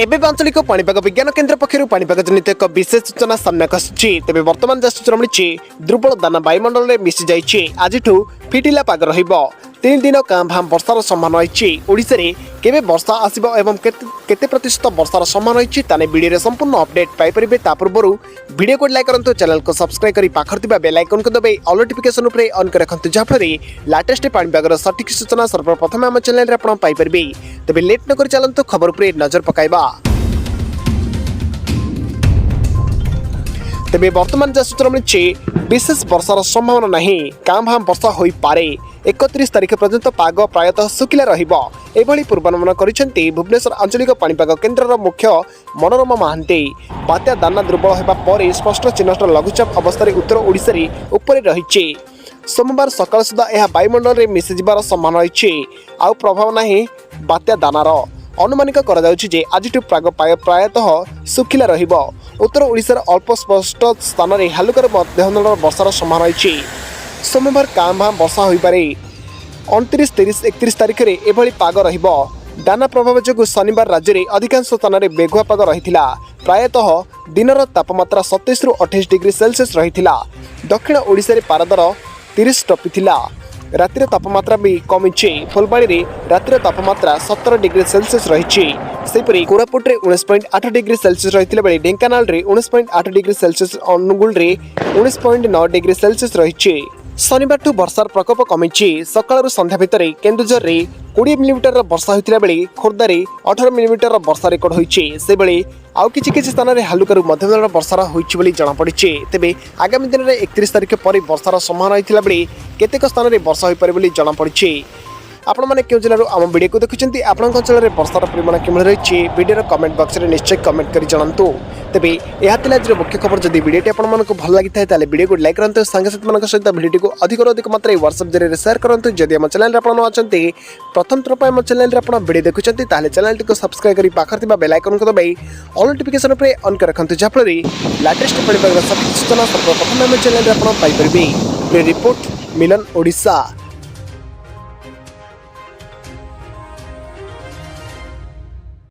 एवं आंचलिक पाणीपाग विज्ञान केन्द्र पक्षर पाणीपाग जनित एक विशेष सूचना सामना आसी। तेज बर्तमान जहाँ सूचना मिली दुर्बल दाना वायुमंडल में मिसी जाइए। आज फिटिला पाग रहीन दिन काँ भाँ वर्षार संभावना रही। ओडिशा रे केबे वर्षा आसिबो एवं केते प्रतिशत वर्षार संभावना रही ताने वीडियो संपूर्ण अपडेट पाइपर। ता पूर्व वीडियो को लाइक करूँ, चैनल को सब्सक्राइब कर पाखर बेल आइकन को दबाई ऑल नोटिफिकेशन उपरे ऑन कर रखु, जहाँफल लाटेस्ट पाणीपागर सठिक सूचना सर्वप्रथम आम चैनल रे आपण पाइपर। तेज लेट नक चलतु खबर उपरे नजर पकाइबा। तेज बर्तमान जहाँ सूचना मिली विशेष वर्षार संभावना नहीं, काँ भाँ वर्षा हो पारे। 31 तारिख पर्यंत पाग प्रायतः सुखिला रहिबो एभली पूर्वानुमान करिसेंती भुवनेश्वर आंचलिक पाणीपाग केन्द्रर मुख्य मनोरमा महांती। बात्या दाना दुर्बल हेबा परे स्पष्ट चिन्हट लघुचाप अवस्था उत्तर ओडिशा रे उपरे रहिछि। सोमवार सकाळ सुधा यह वायुमंडल रे मिसि जिबार संभावना रहिछि। आउ प्रभाव नाही बात्या दानार। अनुमानिक करा जाउछि जे आजिटु पाग प्रायतः सुखिला रहिबो। उत्तर ओडिशार अल्प स्पष्ट स्थान रे हालुकर मध्यम वर्षार संभावना रहिछि। सोमवार काँ भाँ वर्षा हो पारे। 29, 30, 31 तारिख में एभली पाग रहिबो। दाना प्रभाव जो शनिवार राज्य में अधिकांश स्थान में मेघुआ पाग रही। प्रायतः दिनर तापमात्रा 27 ରୁ 28 डिग्री सेल्सियस रही। दक्षिण ओडिशा रे पारदर 30 टपिथिला। रातिर तापमात्रा भी कमी। फुलबाणी रे रातिर तापमात्रा 17 डिग्री सेल्सियस रही। सेपरी कोरापुट रे 19.8 डिग्री सेल्सियस रही बेले ढेंकानाल रे 19.8 डिग्री सेल्सियस, अनुगुल रे 19.9 डिग्री सेल्सियस रही। शनिवार वर्षार प्रकोप कमी। सकाळ संध्या भितर केन्दुझर रे 20 मिलीमीटर वर्षा होता बेले खोर्धा रे 18 मिलीमीटर वर्षा रेकर्ड होइछि। से बेले आउ किछि स्थान में हालुकारू मध्यम वर्षार होइछि जनापड़ी। तेबे आगामी दिन में 31 तारिख पर वर्षार संभावना होता बेले केतेक स्थान में वर्षा हो पारे जनापड़ी। आपण मैंने क्यों जिलूर आम वीडियो को देखुं आपण अंचल में वर्षार परिमाण किभली रही वीडियो कमेंट बॉक्स में निश्चय कमेंट कर जनातु। तेबे यह आज मुख्य खबर। जदि वीडियो आपको भल लगी था वीडियो को लाइक करूँ, सांगसाथी मान सहित वीडियो को अधिक मात्रा व्हाट्सएप जरिए शेयर करूँ। जदि आम चैनल अच्छे प्रथम थर पर चैनल वीडियो देखुं चैनल को सब्सक्राइब कर पाखर बेल आइकन को दबाई ऑल नोटिफिकेशन पर ऑन कर रखु, जहाँफल लाटेस्ट पाणीपाग सठिक सूचना सर्वप्रथम आम चैनल पाइपर। रिपोर्ट मिलन ओडिशा।